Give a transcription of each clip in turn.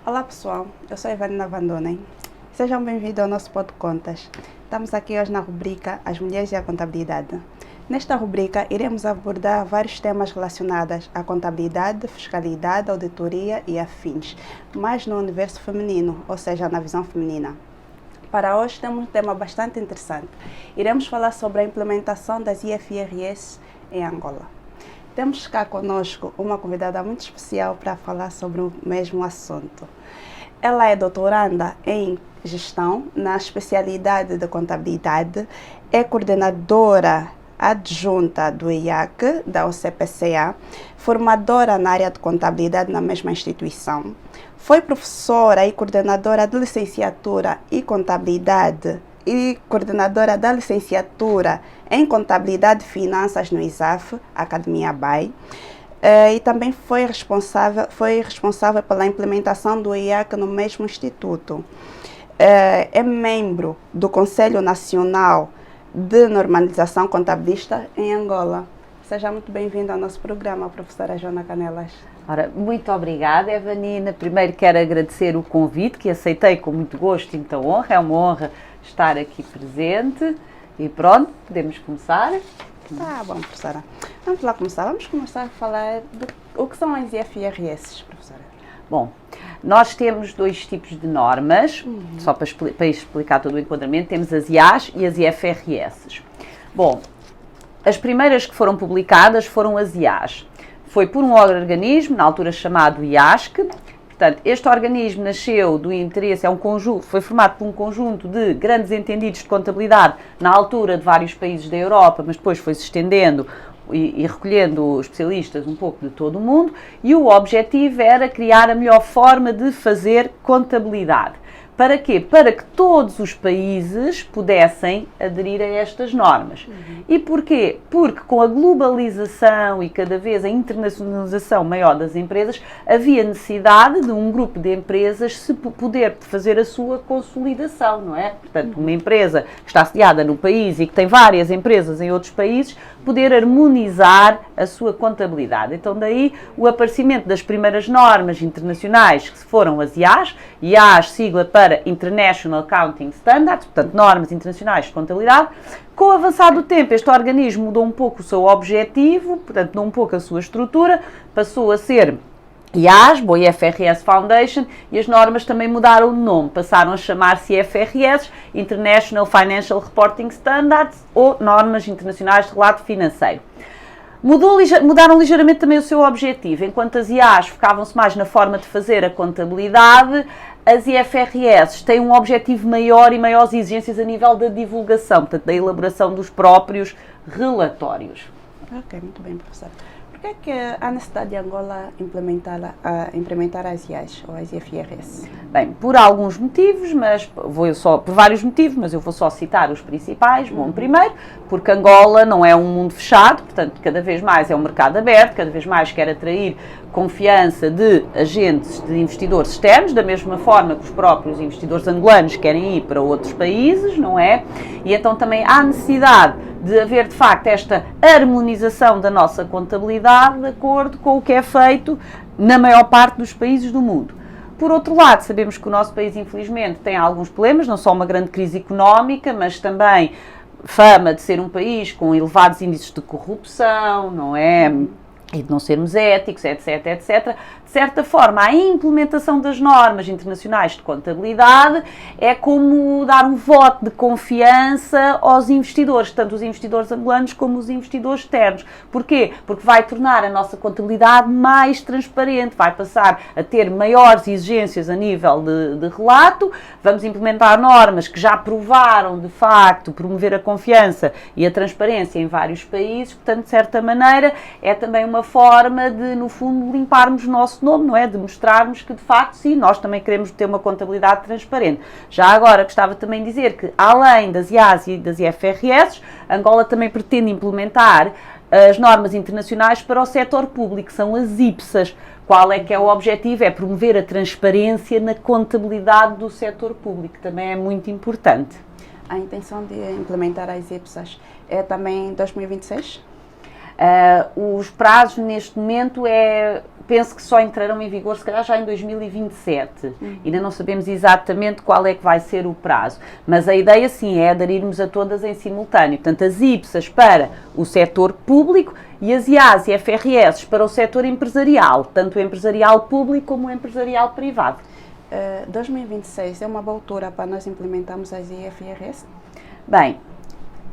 Olá pessoal, eu sou Evanina Vandonen. Sejam bem-vindos ao nosso Pod Contas. Estamos aqui hoje na rubrica As Mulheres e a Contabilidade. Nesta rubrica iremos abordar vários temas relacionados à contabilidade, fiscalidade, auditoria e afins, mas no universo feminino, ou seja, na visão feminina. Para hoje temos um tema bastante interessante. Iremos falar sobre a implementação das IFRS em Angola. Temos cá conosco uma convidada muito especial para falar sobre o mesmo assunto. Ela é doutoranda em gestão na especialidade de contabilidade, é coordenadora adjunta do IAC, da OCPCA, formadora na área de contabilidade na mesma instituição. Foi professora e coordenadora de licenciatura e contabilidade e coordenadora da licenciatura em Contabilidade e Finanças no ISAF, Academia BAE, e também foi responsável pela implementação do IAC no mesmo instituto. É membro do Conselho Nacional de Normalização Contabilista em Angola. Seja muito bem-vinda ao nosso programa, professora Joana Canelas. Ora, muito obrigada, Evanina. Primeiro quero agradecer o convite, que aceitei com muito gosto e muita honra. É uma honra estar aqui presente. E pronto, podemos começar? Tá bom, professora. Vamos lá começar. Vamos começar a falar do que são as IFRS, professora. Bom, nós temos dois tipos de normas, só para explicar todo o enquadramento. Temos as IAS e as IFRS. Bom, as primeiras que foram publicadas foram as IAS. Foi por um organismo, na altura chamado IASC. Portanto, este organismo nasceu do interesse, foi formado por um conjunto de grandes entendidos de contabilidade, na altura de vários países da Europa, mas depois foi se estendendo e recolhendo especialistas um pouco de todo o mundo, e o objetivo era criar a melhor forma de fazer contabilidade. Para quê? Para que todos os países pudessem aderir a estas normas. E porquê? Porque com a globalização e cada vez a internacionalização maior das empresas, havia necessidade de um grupo de empresas se poder fazer a sua consolidação, não é? Portanto, uma empresa que está sediada no país e que tem várias empresas em outros países, poder harmonizar a sua contabilidade. Então daí o aparecimento das primeiras normas internacionais, que foram as IAS, IAS sigla para International Accounting Standards, portanto normas internacionais de contabilidade. Com o avançar do tempo, este organismo mudou um pouco o seu objetivo, portanto mudou um pouco a sua estrutura, passou a ser IASB, ou IFRS Foundation, e as normas também mudaram de nome, passaram a chamar-se IFRS, International Financial Reporting Standards, ou Normas Internacionais de Relato Financeiro. Mudaram ligeiramente também o seu objetivo. Enquanto as IAS focavam-se mais na forma de fazer a contabilidade, as IFRS têm um objetivo maior e maiores exigências a nível da divulgação, portanto, da elaboração dos próprios relatórios. Ok, muito bem, professora. Por que há necessidade de Angola implementar as IAS ou as IFRS? Bem, por alguns motivos, por vários motivos, mas eu vou só citar os principais. Bom, primeiro, porque Angola não é um mundo fechado, portanto, cada vez mais é um mercado aberto, cada vez mais quer atrair confiança de agentes, de investidores externos, da mesma forma que os próprios investidores angolanos querem ir para outros países, não é? E então também há necessidade de haver, de facto, esta harmonização da nossa contabilidade de acordo com o que é feito na maior parte dos países do mundo. Por outro lado, sabemos que o nosso país, infelizmente, tem alguns problemas, não só uma grande crise económica, mas também fama de ser um país com elevados índices de corrupção, não é? E de não sermos éticos, etc, etc. De certa forma, a implementação das normas internacionais de contabilidade é como dar um voto de confiança aos investidores, tanto os investidores angolanos como os investidores externos. Porquê? Porque vai tornar a nossa contabilidade mais transparente, vai passar a ter maiores exigências a nível de relato, vamos implementar normas que já provaram, de facto, promover a confiança e a transparência em vários países, portanto, de certa maneira, é também uma forma de, no fundo, limparmos o nosso nome, não é? De mostrarmos que, de facto, sim, nós também queremos ter uma contabilidade transparente. Já agora, gostava também de dizer que, além das IAS e das IFRS, Angola também pretende implementar as normas internacionais para o setor público, são as IPSAs. Qual é que é o objetivo? É promover a transparência na contabilidade do setor público, também é muito importante. A intenção de implementar as IPSAs é também em 2026? Os prazos neste momento penso que só entrarão em vigor, se calhar, já em 2027. Ainda não sabemos exatamente qual é que vai ser o prazo. Mas a ideia, sim, é aderirmos a todas em simultâneo. Portanto, as IPSAs para o setor público e as IAs e FRS para o setor empresarial, tanto o empresarial público como o empresarial privado. 2026 é uma boa altura para nós implementarmos as IFRS? Bem,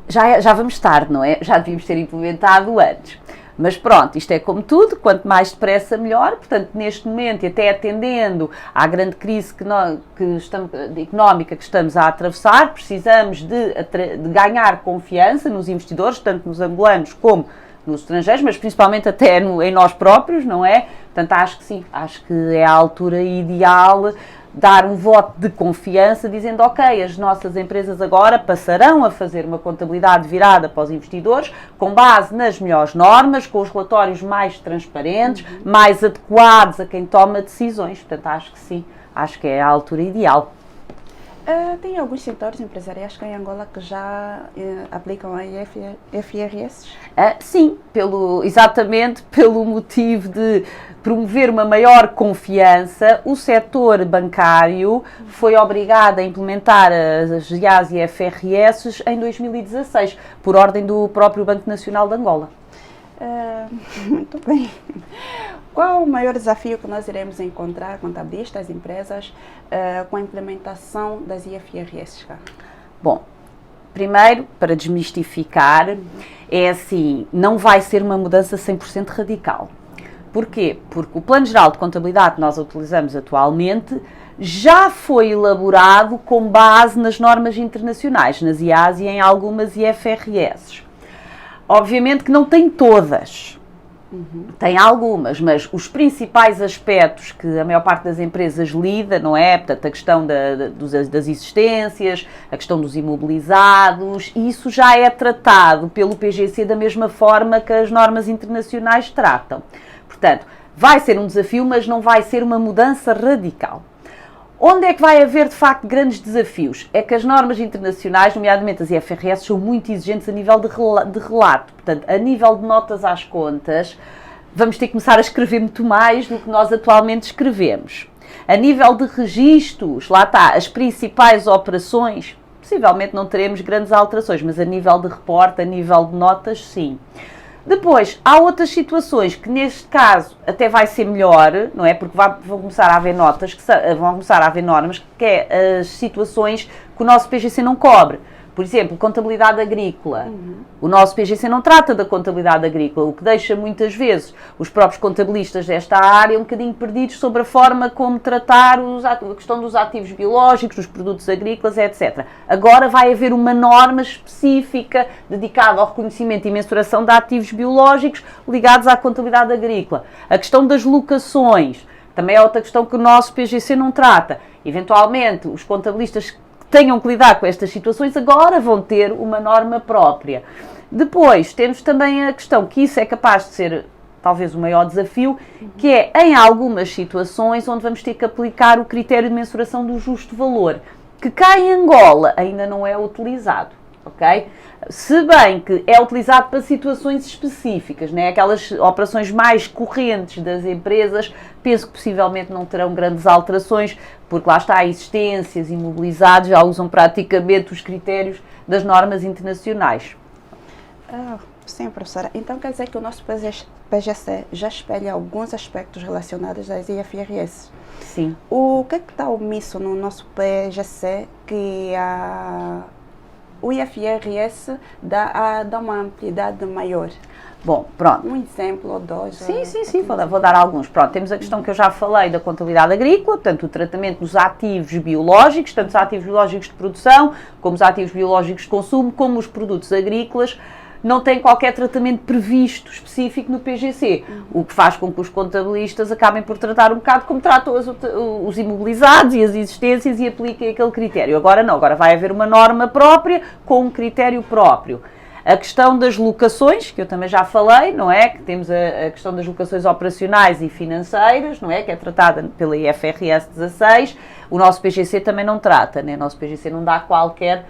já vamos tarde, não é? Já devíamos ter implementado antes. Mas pronto, isto é como tudo, quanto mais depressa melhor. Portanto, neste momento, e até atendendo à grande crise económica que estamos a atravessar, precisamos de ganhar confiança nos investidores, tanto nos angolanos como nos estrangeiros, mas principalmente até em nós próprios, não é? Portanto, acho que sim, acho que é a altura ideal dar um voto de confiança, dizendo, ok, as nossas empresas agora passarão a fazer uma contabilidade virada para os investidores, com base nas melhores normas, com os relatórios mais transparentes, mais adequados a quem toma decisões. Portanto, acho que sim, acho que é a altura ideal. Tem alguns setores empresariais que em Angola que já aplicam a IFRS? Sim, exatamente pelo motivo de promover uma maior confiança, o setor bancário foi obrigado a implementar as IAs e FRS em 2016, por ordem do próprio Banco Nacional de Angola. Muito bem. Qual o maior desafio que nós iremos encontrar, contabilistas, empresas, com a implementação das IFRS? Bom, primeiro, para desmistificar, é assim, não vai ser uma mudança 100% radical. Porquê? Porque o Plano Geral de Contabilidade que nós utilizamos atualmente já foi elaborado com base nas normas internacionais, nas IAs e em algumas IFRS. Obviamente que não tem todas, tem algumas, mas os principais aspectos que a maior parte das empresas lida, não é? Portanto, a questão das existências, a questão dos imobilizados, isso já é tratado pelo PGC da mesma forma que as normas internacionais tratam. Portanto, vai ser um desafio, mas não vai ser uma mudança radical. Onde é que vai haver, de facto, grandes desafios? É que as normas internacionais, nomeadamente as IFRS, são muito exigentes a nível de relato. Portanto, a nível de notas às contas, vamos ter que começar a escrever muito mais do que nós atualmente escrevemos. A nível de registros, lá está, as principais operações, possivelmente não teremos grandes alterações, mas a nível de reporte, a nível de notas, sim. Depois, há outras situações que neste caso até vai ser melhor, não é? Porque vão começar a haver vão começar a haver normas, que é as situações que o nosso PGC não cobre. Por exemplo, contabilidade agrícola. O nosso PGC não trata da contabilidade agrícola, o que deixa muitas vezes os próprios contabilistas desta área um bocadinho perdidos sobre a forma como tratar a questão dos ativos biológicos, dos produtos agrícolas, etc. Agora vai haver uma norma específica dedicada ao reconhecimento e mensuração de ativos biológicos ligados à contabilidade agrícola. A questão das locações também é outra questão que o nosso PGC não trata. Eventualmente, os contabilistas tenham que lidar com estas situações, agora vão ter uma norma própria. Depois, temos também a questão que isso é capaz de ser talvez o maior desafio, que é em algumas situações onde vamos ter que aplicar o critério de mensuração do justo valor, que cá em Angola ainda não é utilizado, ok? Se bem que é utilizado para situações específicas, né? Aquelas operações mais correntes das empresas, penso que possivelmente não terão grandes alterações, porque lá está, existências, imobilizados, já usam praticamente os critérios das normas internacionais. Sim, professora. Então quer dizer que o nosso PGC já espelha alguns aspectos relacionados às IFRS. Sim. O que está omisso no nosso PGC que o IFRS dá uma amplitude maior? Bom, pronto. Um exemplo ou dois? Sim, vou dar alguns. Pronto, temos a questão que eu já falei da contabilidade agrícola, portanto, o tratamento dos ativos biológicos, tanto os ativos biológicos de produção, como os ativos biológicos de consumo, como os produtos agrícolas, não tem qualquer tratamento previsto específico no PGC, o que faz com que os contabilistas acabem por tratar um bocado como tratam os imobilizados e as existências e apliquem aquele critério. Agora não, agora vai haver uma norma própria com um critério próprio. A questão das locações, que eu também já falei, não é? Que temos a questão das locações operacionais e financeiras, não é? Que é tratada pela IFRS 16. O nosso PGC também não trata, né? O nosso PGC não dá qualquer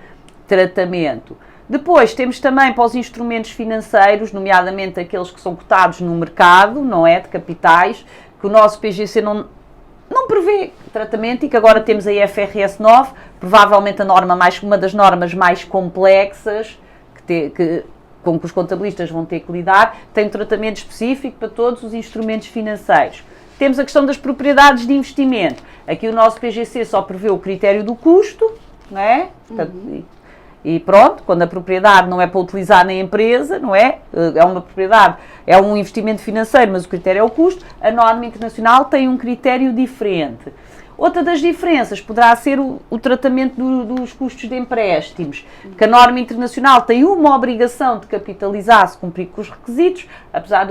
tratamento. Depois temos também para os instrumentos financeiros, nomeadamente aqueles que são cotados no mercado, não é? De capitais, que o nosso PGC não prevê tratamento e que agora temos a IFRS 9, provavelmente uma das normas mais complexas com que os contabilistas vão ter que lidar, tem um tratamento específico para todos os instrumentos financeiros. Temos a questão das propriedades de investimento. Aqui o nosso PGC só prevê o critério do custo, não é? Portanto, e pronto, quando a propriedade não é para utilizar na empresa, não é? É uma propriedade, é um investimento financeiro, mas o critério é o custo. A norma internacional tem um critério diferente. Outra das diferenças poderá ser o tratamento dos custos de empréstimos, que a norma internacional tem uma obrigação de capitalizar-se, cumprir com os requisitos,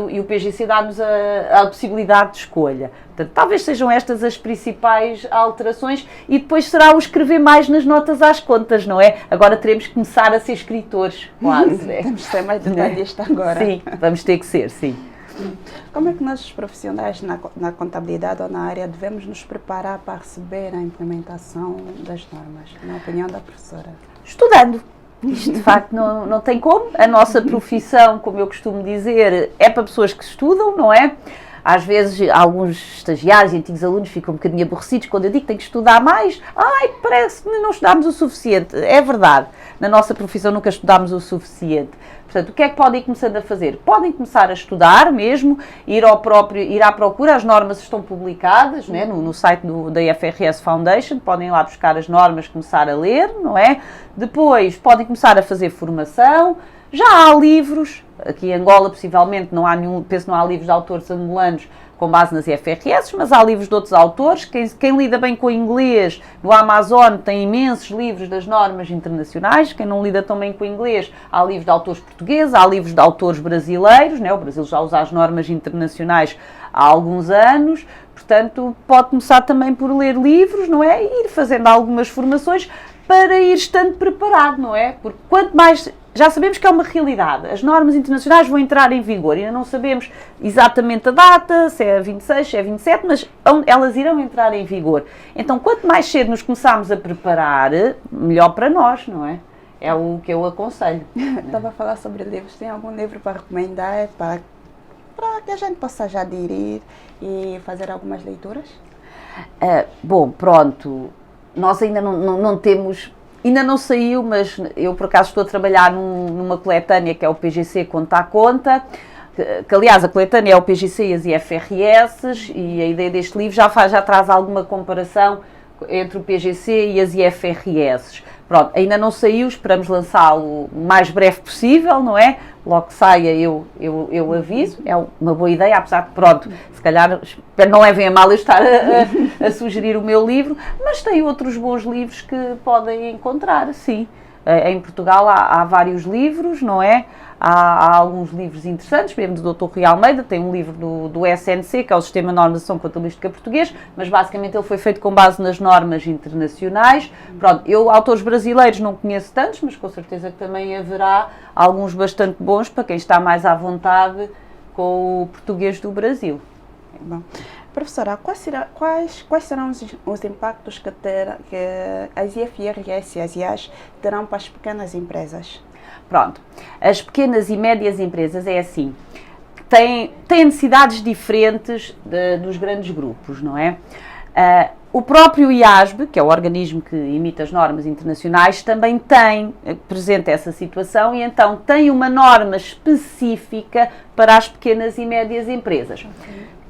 e o PGC dá-nos a possibilidade de escolha. Portanto, talvez sejam estas as principais alterações e depois será o escrever mais nas notas às contas, não é? Agora teremos que começar a ser escritores, quase. Temos de ser mais detalhista agora. Sim, vamos ter que ser, sim. Como é que nós, os profissionais na contabilidade ou na área, devemos nos preparar para receber a implementação das normas, na opinião da professora? Estudando. Isto, de facto, não tem como. A nossa profissão, como eu costumo dizer, é para pessoas que estudam, não é? Às vezes, alguns estagiários e antigos alunos ficam um bocadinho aborrecidos quando eu digo que tenho que estudar mais. Parece que não estudámos o suficiente. É verdade. Na nossa profissão nunca estudámos o suficiente. Portanto, o que é que podem ir começando a fazer? Podem começar a estudar mesmo, ir à procura, as normas estão publicadas, né, no site da IFRS Foundation, podem ir lá buscar as normas, começar a ler, não é? Depois podem começar a fazer formação, já há livros, aqui em Angola possivelmente não há penso que não há livros de autores angolanos com base nas IFRS, mas há livros de outros autores. Quem lida bem com o inglês, no Amazon tem imensos livros das normas internacionais. Quem não lida tão bem com o inglês, há livros de autores portugueses, há livros de autores brasileiros, né? O Brasil já usa as normas internacionais há alguns anos, portanto pode começar também por ler livros, não é? E ir fazendo algumas formações para ir estando preparado, não é? Porque quanto mais... Já sabemos que é uma realidade, as normas internacionais vão entrar em vigor, ainda não sabemos exatamente a data, se é 26, se é 27, mas elas irão entrar em vigor. Então, quanto mais cedo nos começarmos a preparar, melhor para nós, não é? É o que eu aconselho. Estava a falar sobre livros, tem algum livro para recomendar para que a gente possa já aderir e fazer algumas leituras? Bom, pronto, nós ainda não temos... Ainda não saiu, mas eu por acaso estou a trabalhar numa coletânea que é o PGC Conta a Conta, que aliás a coletânea é o PGC e as IFRS, e a ideia deste livro já traz alguma comparação entre o PGC e as IFRS. Pronto, ainda não saiu, esperamos lançá-lo o mais breve possível, não é? Logo que saia eu aviso, é uma boa ideia, apesar de, pronto, se calhar não levem a mal eu estar a sugerir o meu livro, mas tem outros bons livros que podem encontrar, sim. Em Portugal há vários livros, não é? Há alguns livros interessantes, por exemplo, do Dr. Rui Almeida, tem um livro do SNC, que é o Sistema de Normação Contabilística Português, mas basicamente ele foi feito com base nas normas internacionais. Pronto, eu autores brasileiros não conheço tantos, mas com certeza que também haverá alguns bastante bons para quem está mais à vontade com o português do Brasil. Bom. Professora, quais serão os impactos que as IFRS e as IAS terão para as pequenas empresas? Pronto, as pequenas e médias empresas é assim, têm necessidades diferentes dos grandes grupos, não é? O próprio IASB, que é o organismo que emite as normas internacionais, também tem presente essa situação e então tem uma norma específica para as pequenas e médias empresas,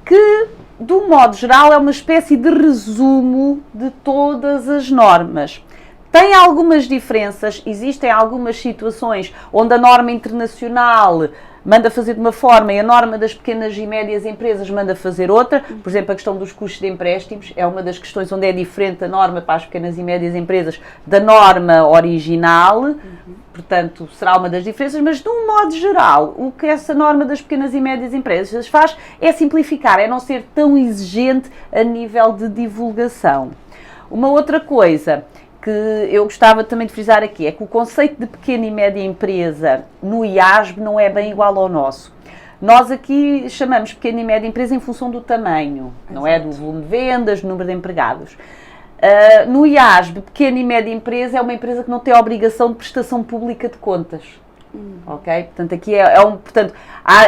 que, do modo geral, é uma espécie de resumo de todas as normas. Tem algumas diferenças, existem algumas situações onde a norma internacional manda fazer de uma forma e a norma das pequenas e médias empresas manda fazer outra. Por exemplo, a questão dos custos de empréstimos é uma das questões onde é diferente a norma para as pequenas e médias empresas da norma original. Portanto, será uma das diferenças, mas de um modo geral, o que essa norma das pequenas e médias empresas faz é simplificar, é não ser tão exigente a nível de divulgação. Uma outra coisa que eu gostava também de frisar aqui é que o conceito de pequena e média empresa no IASB não é bem igual ao nosso. Nós aqui chamamos pequena e média empresa em função do tamanho, não é? Do volume de vendas, do número de empregados. No IASB, pequena e média empresa é uma empresa que não tem a obrigação de prestação pública de contas. Ok? Portanto, aqui portanto,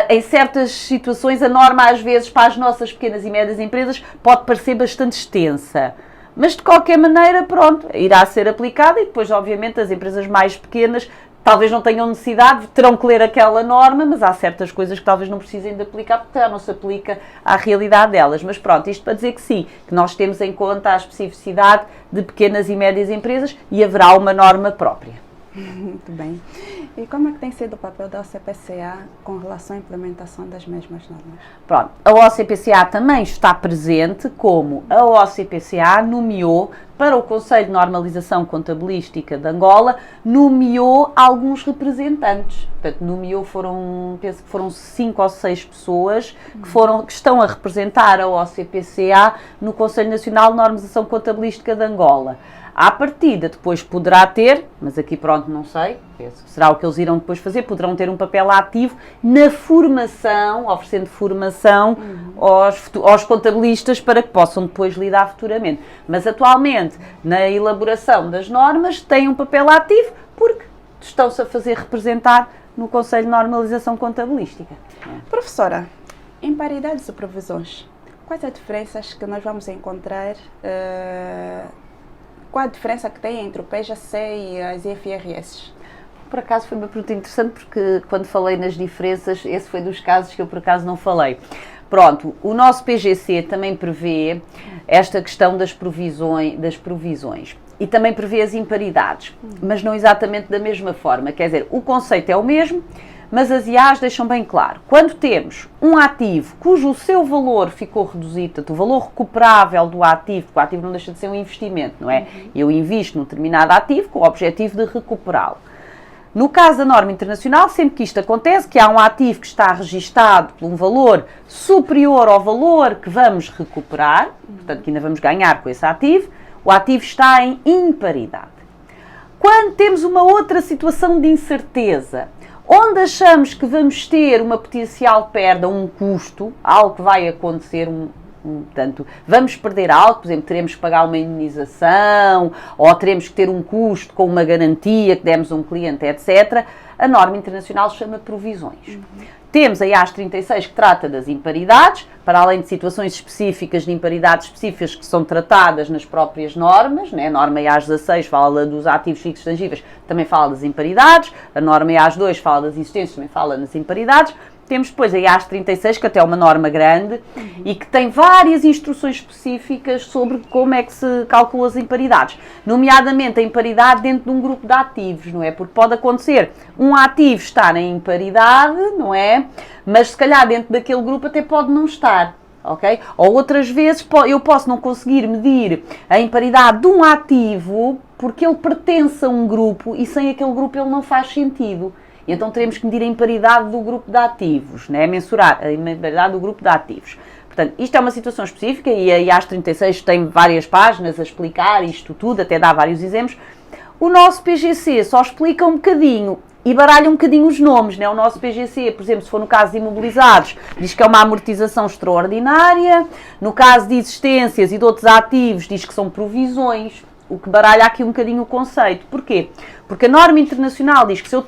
em certas situações a norma às vezes para as nossas pequenas e médias empresas pode parecer bastante extensa. Mas de qualquer maneira, pronto, irá ser aplicada e depois, obviamente, as empresas mais pequenas talvez não tenham necessidade, terão que ler aquela norma, mas há certas coisas que talvez não precisem de aplicar porque já não se aplica à realidade delas. Mas pronto, isto para dizer que sim, que nós temos em conta a especificidade de pequenas e médias empresas e haverá uma norma própria. Muito bem. E como é que tem sido o papel da OCPCA com relação à implementação das mesmas normas? Pronto, a OCPCA também está presente, como a OCPCA nomeou para o Conselho de Normalização Contabilística de Angola, nomeou alguns representantes. Portanto, penso que foram 5 ou 6 pessoas que estão a representar a OCPCA no Conselho Nacional de Normalização Contabilística de Angola. À partida, depois poderá ter, mas aqui pronto, não sei, será o que eles irão depois fazer, poderão ter um papel ativo na formação, oferecendo formação aos contabilistas para que possam depois lidar futuramente. Mas atualmente, na elaboração das normas, têm um papel ativo porque estão-se a fazer representar no Conselho de Normalização Contabilística. Professora, em paridades e provisões, quais as diferenças que nós vamos encontrar? Qual a diferença que tem entre o PGC e as IFRS? Por acaso foi uma pergunta interessante porque quando falei nas diferenças, esse foi dos casos que eu por acaso não falei. Pronto, o nosso PGC também prevê esta questão das provisões e também prevê as imparidades, mas não exatamente da mesma forma. Quer dizer, o conceito é o mesmo, mas as IAs deixam bem claro. Quando temos um ativo cujo seu valor ficou reduzido, portanto, o valor recuperável do ativo, porque o ativo não deixa de ser um investimento, não é? Eu invisto num determinado ativo com o objetivo de recuperá-lo. No caso da norma internacional, sempre que isto acontece, que há um ativo que está registado por um valor superior ao valor que vamos recuperar, portanto, que ainda vamos ganhar com esse ativo, o ativo está em imparidade. Quando temos uma outra situação de incerteza, onde achamos que vamos ter uma potencial perda, um custo, algo que vai acontecer, portanto, vamos perder algo, por exemplo, teremos que pagar uma indemnização, ou teremos que ter um custo com uma garantia que demos a um cliente, etc. A norma internacional chama provisões. Temos a IAS 36 que trata das imparidades, para além de situações específicas de imparidades específicas que são tratadas nas próprias normas, né? A norma IAS 16 fala dos ativos fixos tangíveis, também fala das imparidades, a norma IAS 2 fala das existências, também fala nas imparidades. Temos depois a IAS 36, que até é uma norma grande e que tem várias instruções específicas sobre como é que se calcula as imparidades, nomeadamente a imparidade dentro de um grupo de ativos, não é? Porque pode acontecer um ativo estar em imparidade, não é? Mas se calhar dentro daquele grupo até pode não estar, ok? Ou outras vezes eu posso não conseguir medir a imparidade de um ativo porque ele pertence a um grupo e sem aquele grupo ele não faz sentido. E então teremos que medir a imparidade do grupo de ativos, né? Mensurar a imparidade do grupo de ativos. Portanto, isto é uma situação específica e a IAS 36 tem várias páginas a explicar isto tudo, até dá vários exemplos. O nosso PGC só explica um bocadinho e baralha um bocadinho os nomes, né? O nosso PGC, por exemplo, se for no caso de imobilizados, diz que é uma amortização extraordinária. No caso de existências e de outros ativos, diz que são provisões. O que baralha aqui um bocadinho o conceito. Porquê? Porque a norma internacional diz que se eu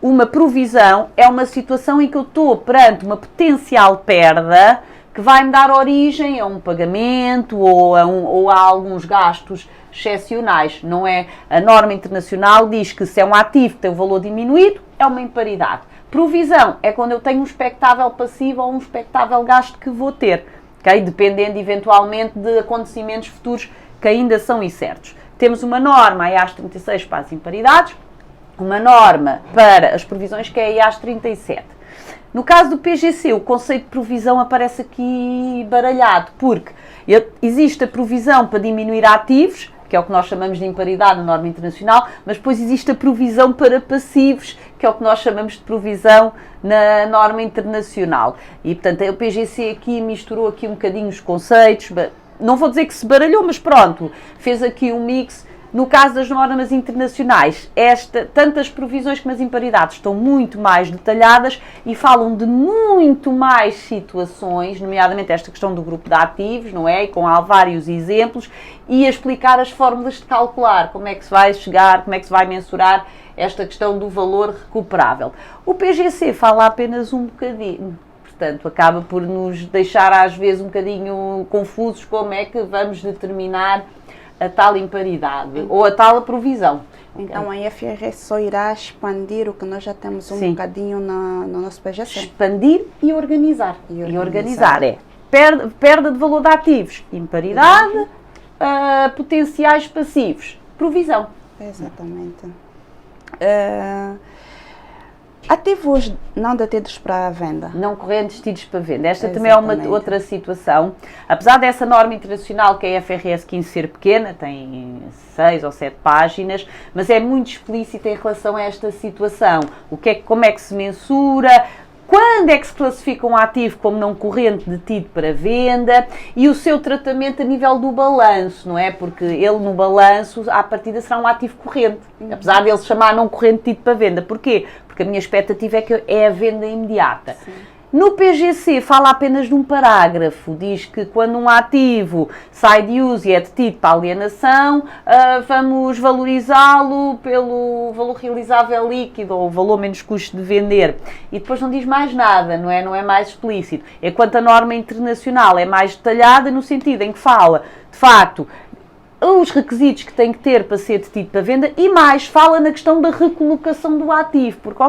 uma provisão é uma situação em que eu estou perante uma potencial perda que vai-me dar origem a um pagamento ou a alguns gastos excepcionais. Não é? A norma internacional diz que se é um ativo que tem o valor diminuído, é uma imparidade. Provisão é quando eu tenho um expectável passivo ou um expectável gasto que vou ter, okay? Dependendo eventualmente de acontecimentos futuros que ainda são incertos. Temos uma norma, a IAS 36 para as imparidades, uma norma para as provisões, que é a IAS 37. No caso do PGC, o conceito de provisão aparece aqui baralhado, porque existe a provisão para diminuir ativos, que é o que nós chamamos de imparidade na norma internacional, mas depois existe a provisão para passivos, que é o que nós chamamos de provisão na norma internacional. E, portanto, o PGC aqui misturou aqui um bocadinho os conceitos. Não vou dizer que se baralhou, mas pronto, fez aqui um mix. No caso das normas internacionais, tanto as provisões como as imparidades estão muito mais detalhadas e falam de muito mais situações, nomeadamente esta questão do grupo de ativos, não é? E com vários exemplos, e a explicar as fórmulas de calcular, como é que se vai chegar, como é que se vai mensurar esta questão do valor recuperável. O PGC fala apenas um bocadinho. Portanto, acaba por nos deixar às vezes um bocadinho confusos como é que vamos determinar a tal imparidade ou a tal provisão. Então a IFRS só irá expandir o que nós já temos um bocadinho no nosso PGC. Expandir e organizar. E organizar é perda de valor de ativos, imparidade, potenciais passivos, provisão. Exatamente. Ativos não detidos para a venda. Não correntes tidos para venda. Esta também é uma outra situação. Apesar dessa norma internacional, que é a IFRS 15 ser pequena, tem 6 ou 7 páginas, mas é muito explícita em relação a esta situação. Como é que se mensura, quando é que se classifica um ativo como não corrente detido para venda e o seu tratamento a nível do balanço, não é? Porque ele no balanço, à partida, será um ativo corrente, apesar de ele se chamar não corrente detido para venda. Porquê? Porque a minha expectativa é que é a venda imediata. Sim. No PGC fala apenas de um parágrafo, diz que quando um ativo sai de uso e é detido para alienação, vamos valorizá-lo pelo valor realizável líquido ou o valor menos custo de vender. E depois não diz mais nada, não é mais explícito. Enquanto a norma internacional é mais detalhada no sentido em que fala, de facto, os requisitos que tem que ter para ser detido para venda e mais, fala na questão da recolocação do ativo, porque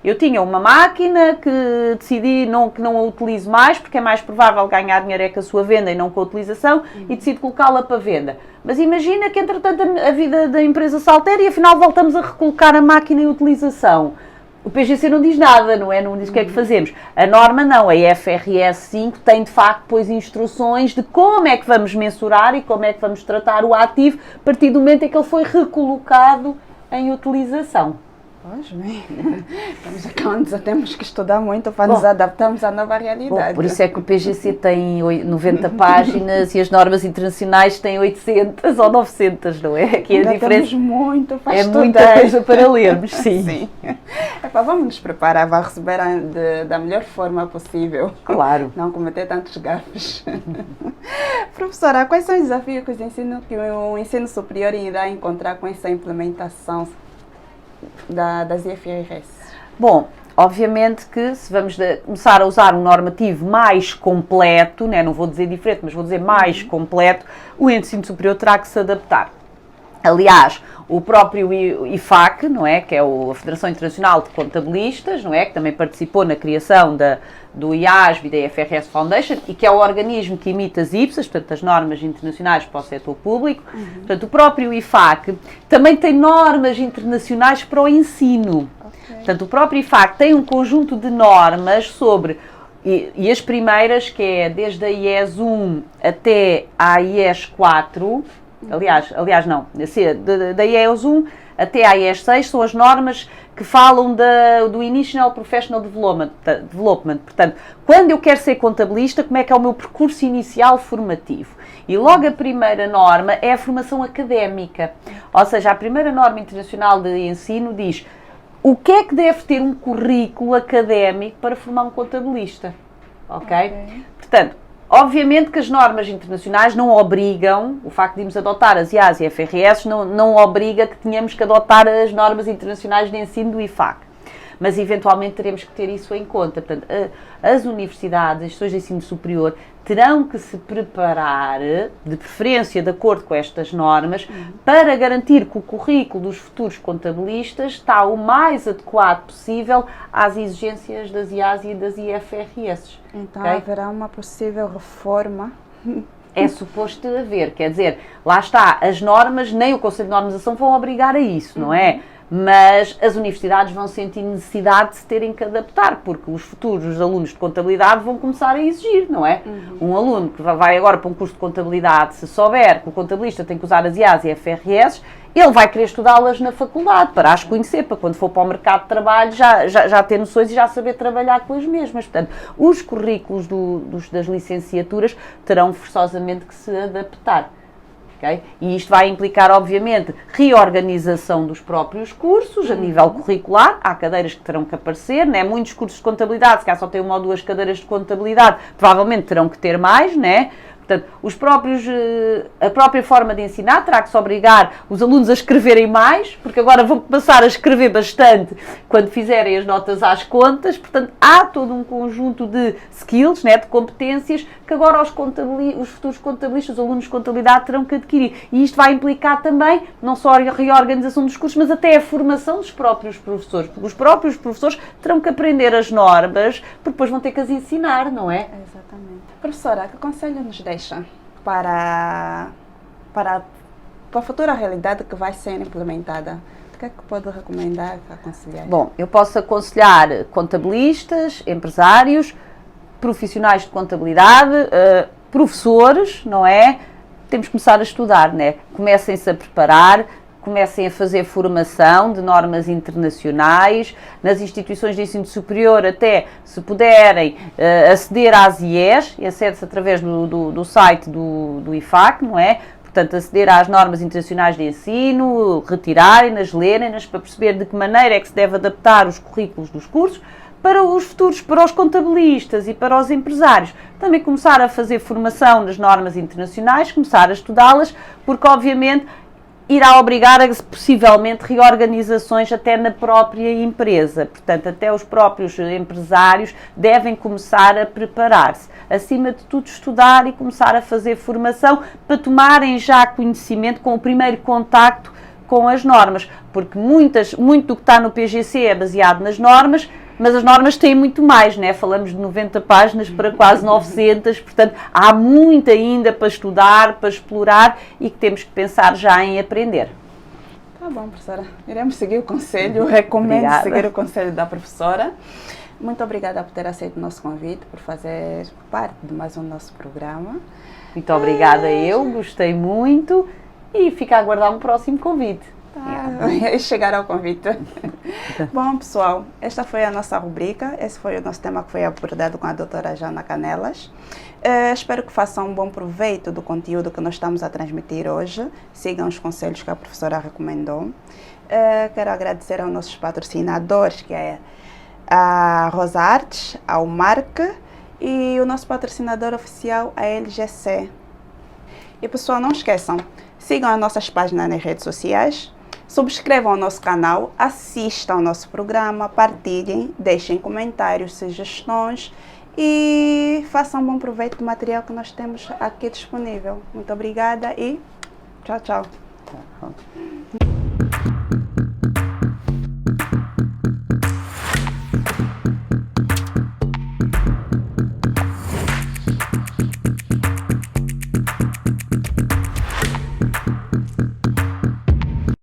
eu tinha uma máquina que decidi que não a utilizo mais, porque é mais provável ganhar dinheiro com a sua venda e não com a utilização, e decido colocá-la para venda. Mas imagina que entretanto a vida da empresa se altera e afinal voltamos a recolocar a máquina em utilização. O PGC não diz nada, não é? Não diz o que é que fazemos. A norma não, a IFRS 5 tem de facto depois instruções de como é que vamos mensurar e como é que vamos tratar o ativo a partir do momento em que ele foi recolocado em utilização. Pois bem, estamos aqui onde temos que estudar muito para nos adaptarmos à nova realidade. Por isso é que o PGC tem 90 páginas e as normas internacionais têm 800 ou 900, não é? Aqui a diferença muito para estudar. Muita coisa para lermos, sim. Sim. Vamos nos preparar para receber da melhor forma possível. Claro. Não cometer tantos gafes. Professora, quais são os desafios que o ensino superior irá encontrar com essa implementação das IFRS? Bom, obviamente que se vamos começar a usar um normativo mais completo, né, não vou dizer diferente, mas vou dizer mais completo, o ensino superior terá que se adaptar. Aliás, o próprio IFAC, não é, que é a Federação Internacional de Contabilistas, não é, que também participou na criação do IASB e da IFRS Foundation e que é o organismo que emite as IPSAs, portanto as normas internacionais para o setor público. Portanto, o próprio IFAC também tem normas internacionais para o ensino. Portanto, o próprio IFAC tem um conjunto de normas sobre, e as primeiras, que é desde a IES 1 até a IES 4, aliás não, da IES 1 até a IES 6 são as normas que falam do Initial Professional Development. Portanto, quando eu quero ser contabilista, como é que é o meu percurso inicial formativo? E logo a primeira norma é a formação académica. Ou seja, a primeira norma internacional de ensino diz o que é que deve ter um currículo académico para formar um contabilista. Ok? Portanto, obviamente que as normas internacionais não obrigam, o facto de irmos adotar as IAS e FRS não obriga que tenhamos que adotar as normas internacionais de ensino do IFAC. Mas eventualmente teremos que ter isso em conta. Portanto, as universidades, as instituições de ensino superior, terão que se preparar, de preferência de acordo com estas normas, para garantir que o currículo dos futuros contabilistas está o mais adequado possível às exigências das IAS e das IFRS. Então haverá uma possível reforma? É suposto haver, quer dizer, lá está, as normas, nem o Conselho de Normalização vão obrigar a isso, não é? Mas as universidades vão sentir necessidade de se terem que adaptar, porque os futuros alunos de contabilidade vão começar a exigir, não é? Um aluno que vai agora para um curso de contabilidade, se souber que o contabilista tem que usar as IAS e FRS, ele vai querer estudá-las na faculdade, para as conhecer, para quando for para o mercado de trabalho já ter noções e já saber trabalhar com as mesmas. Portanto, os currículos das licenciaturas terão forçosamente que se adaptar. Okay? E isto vai implicar, obviamente, reorganização dos próprios cursos a nível curricular. Há cadeiras que terão que aparecer, né? Muitos cursos de contabilidade, se cá só tem uma ou duas cadeiras de contabilidade, provavelmente terão que ter mais, né? Portanto, a própria forma de ensinar terá que se obrigar os alunos a escreverem mais, porque agora vão passar a escrever bastante quando fizerem as notas às contas. Portanto, há todo um conjunto de skills, né, de competências, que agora os futuros contabilistas, os alunos de contabilidade terão que adquirir. E isto vai implicar também, não só a reorganização dos cursos, mas até a formação dos próprios professores, porque os próprios professores terão que aprender as normas, porque depois vão ter que as ensinar, não é? Exatamente. Professora, que conselho nos deixa para a futura realidade que vai ser implementada? O que é que pode recomendar, aconselhar? Bom, eu posso aconselhar contabilistas, empresários, profissionais de contabilidade, professores, não é? Temos que começar a estudar, né? Comecem-se a preparar, comecem a fazer formação de normas internacionais, nas instituições de ensino superior, até se puderem aceder às IES, acede-se através do site do IFAC, não é? Portanto, aceder às normas internacionais de ensino, retirarem-nas, lerem-nas, para perceber de que maneira é que se deve adaptar os currículos dos cursos, para os futuros, para os contabilistas e para os empresários. Também começar a fazer formação nas normas internacionais, começar a estudá-las, porque obviamente irá obrigar a possivelmente reorganizações até na própria empresa. Portanto, até os próprios empresários devem começar a preparar-se. Acima de tudo, estudar e começar a fazer formação para tomarem já conhecimento com o primeiro contacto com as normas, porque muito do que está no PGC é baseado nas normas, mas as normas têm muito mais, né? Falamos de 90 páginas para quase 900, portanto, há muito ainda para estudar, para explorar e que temos que pensar já em aprender. Tá bom, professora. Iremos seguir o conselho, recomendo seguir o conselho da professora. Muito obrigada por ter aceito o nosso convite, por fazer parte de mais um nosso programa. Muito obrigada eu, gostei muito e fico a aguardar um próximo convite. Chegar ao convite. Bom, pessoal, esta foi a nossa rubrica, esse foi o nosso tema que foi abordado com a doutora Jana Canelas. Espero que façam um bom proveito do conteúdo que nós estamos a transmitir hoje. Sigam os conselhos que a professora recomendou. Quero agradecer aos nossos patrocinadores, que é a Rosa Artes, ao Marc e o nosso patrocinador oficial, a LGC. E pessoal, não esqueçam, sigam as nossas páginas nas redes sociais, subscrevam o nosso canal, assistam ao nosso programa, partilhem, deixem comentários, sugestões e façam um bom proveito do material que nós temos aqui disponível. Muito obrigada e tchau, tchau.